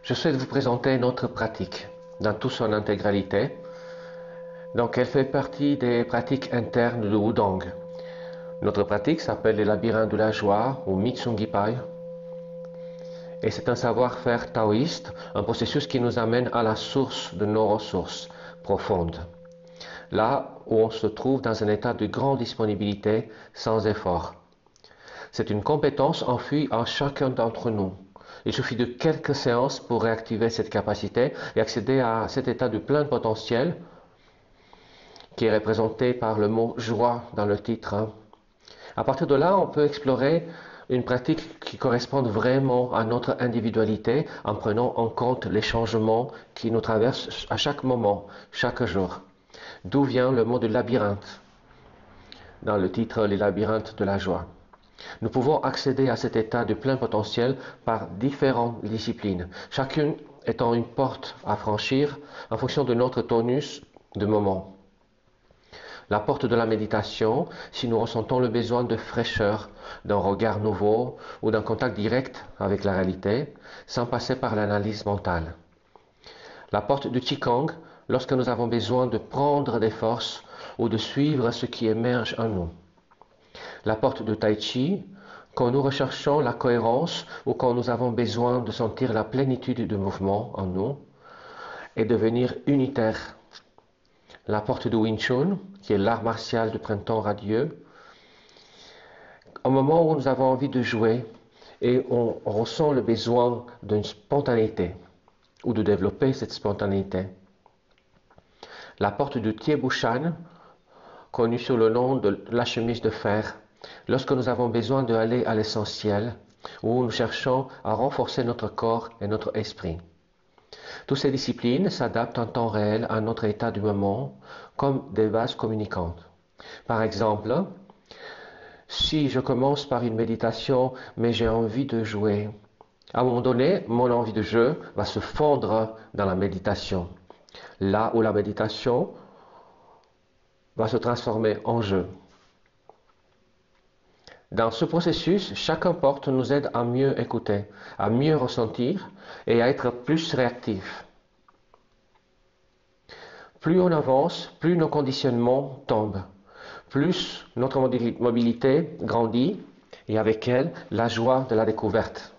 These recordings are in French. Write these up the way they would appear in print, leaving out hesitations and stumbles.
Je souhaite vous présenter notre pratique dans toute son intégralité. Donc, elle fait partie des pratiques internes de Wudang. Notre pratique s'appelle les labyrinthes de la joie ou Mitsungi Pai. Et c'est un savoir-faire taoïste, un processus qui nous amène à la source de nos ressources profondes. Là où on se trouve dans un état de grande disponibilité sans effort. C'est une compétence enfuie en chacun d'entre nous. Il suffit de quelques séances pour réactiver cette capacité et accéder à cet état de plein potentiel qui est représenté par le mot joie dans le titre. À partir de là, on peut explorer une pratique qui corresponde vraiment à notre individualité en prenant en compte les changements qui nous traversent à chaque moment, chaque jour. D'où vient le mot de labyrinthe dans le titre Les labyrinthes de la joie. Nous pouvons accéder à cet état de plein potentiel par différentes disciplines, chacune étant une porte à franchir en fonction de notre tonus de moment. La porte de la méditation, si nous ressentons le besoin de fraîcheur, d'un regard nouveau ou d'un contact direct avec la réalité, sans passer par l'analyse mentale. La porte du Qigong, lorsque nous avons besoin de prendre des forces ou de suivre ce qui émerge en nous. La porte de Tai Chi, quand nous recherchons la cohérence ou quand nous avons besoin de sentir la plénitude de mouvement en nous et devenir unitaire. La porte de Wing Chun, qui est l'art martial du printemps radieux, au moment où nous avons envie de jouer et on ressent le besoin d'une spontanéité ou de développer cette spontanéité. La porte du Tie Bu Shan, connue sous le nom de la chemise de fer, lorsque nous avons besoin d'aller à l'essentiel, où nous cherchons à renforcer notre corps et notre esprit. Toutes ces disciplines s'adaptent en temps réel à notre état du moment comme des vases communicantes. Par exemple, si je commence par une méditation mais j'ai envie de jouer, à un moment donné, mon envie de jeu va se fondre dans la méditation. Là où la méditation va se transformer en jeu. Dans ce processus, chaque porte nous aide à mieux écouter, à mieux ressentir et à être plus réactif. Plus on avance, plus nos conditionnements tombent, plus notre mobilité grandit et avec elle la joie de la découverte.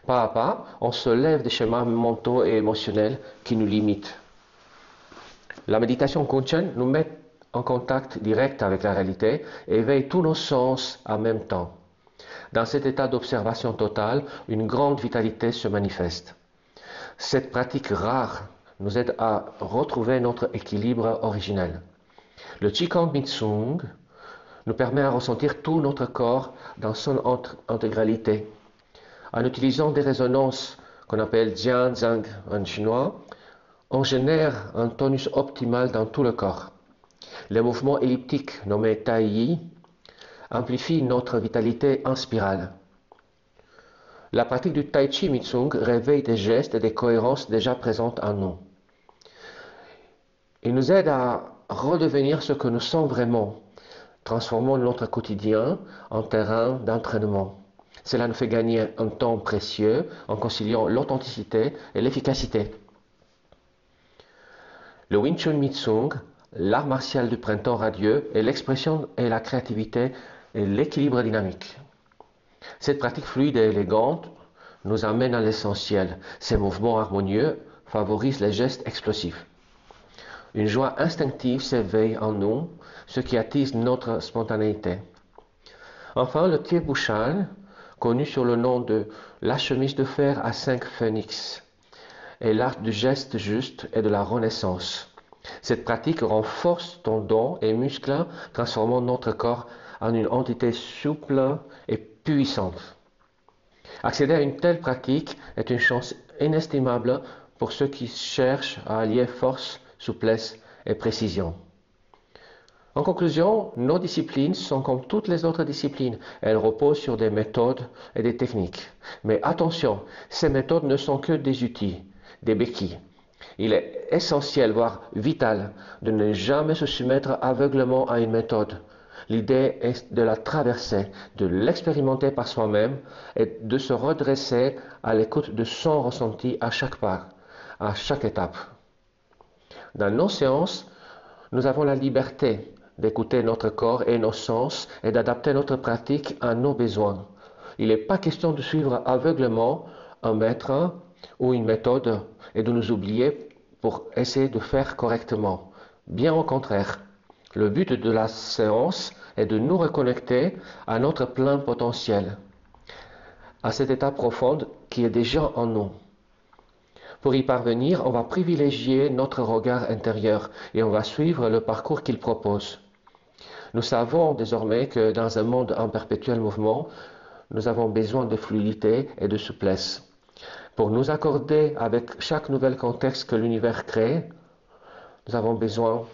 Pas à pas, on se lève des schémas mentaux et émotionnels qui nous limitent. La méditation Kunchen nous met en contact direct avec la réalité et éveille tous nos sens en même temps. Dans cet état d'observation totale, une grande vitalité se manifeste. Cette pratique rare nous aide à retrouver notre équilibre originel. Le Qigong Mitsung nous permet à ressentir tout notre corps dans son intégralité. En utilisant des résonances qu'on appelle Jian Zhang en chinois, on génère un tonus optimal dans tout le corps. Les mouvements elliptiques nommés Tai Yi amplifient notre vitalité en spirale. La pratique du Tai Chi Mitsung réveille des gestes et des cohérences déjà présentes en nous. Il nous aide à redevenir ce que nous sommes vraiment, transformant notre quotidien en terrain d'entraînement. Cela nous fait gagner un temps précieux en conciliant l'authenticité et l'efficacité. Le Wing Chun Mitsung, l'art martial du printemps radieux, est l'expression et la créativité et l'équilibre dynamique. Cette pratique fluide et élégante nous amène à l'essentiel. Ces mouvements harmonieux favorisent les gestes explosifs. Une joie instinctive s'éveille en nous, ce qui attise notre spontanéité. Enfin, le Tie Bu Shan, connu sous le nom de la chemise de fer à 5 phénix, est l'art du geste juste et de la renaissance. Cette pratique renforce tendons et muscles, transformant notre corps en une entité souple et puissante. Accéder à une telle pratique est une chance inestimable pour ceux qui cherchent à allier force, souplesse et précision. En conclusion, nos disciplines sont comme toutes les autres disciplines. Elles reposent sur des méthodes et des techniques. Mais attention, ces méthodes ne sont que des outils, des béquilles. Il est essentiel, voire vital, de ne jamais se soumettre aveuglément à une méthode, L'idée est de la traverser, de l'expérimenter par soi-même et de se redresser à l'écoute de son ressenti à chaque pas, à chaque étape. Dans nos séances, nous avons la liberté d'écouter notre corps et nos sens et d'adapter notre pratique à nos besoins. Il n'est pas question de suivre aveuglément un maître ou une méthode et de nous oublier pour essayer de faire correctement. Bien au contraire, le but de la séance est de nous reconnecter à notre plein potentiel, à cet état profond qui est déjà en nous. Pour y parvenir, on va privilégier notre regard intérieur et on va suivre le parcours qu'il propose. Nous savons désormais que dans un monde en perpétuel mouvement, nous avons besoin de fluidité et de souplesse. Pour nous accorder avec chaque nouvel contexte que l'univers crée, nous avons besoin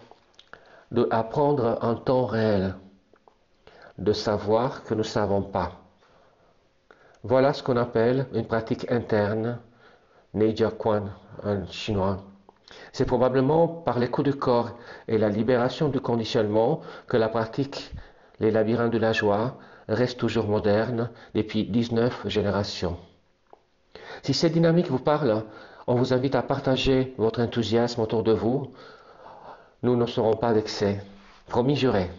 d'apprendre en temps réel, de savoir que nous ne savons pas. Voilà ce qu'on appelle une pratique interne, Neijia Quan en chinois. C'est probablement par l'écoute du corps et la libération du conditionnement que la pratique Les labyrinthes de la joie reste toujours moderne depuis 19 générations. Si cette dynamique vous parle, on vous invite à partager votre enthousiasme autour de vous. Nous ne serons pas vexés. Promis juré.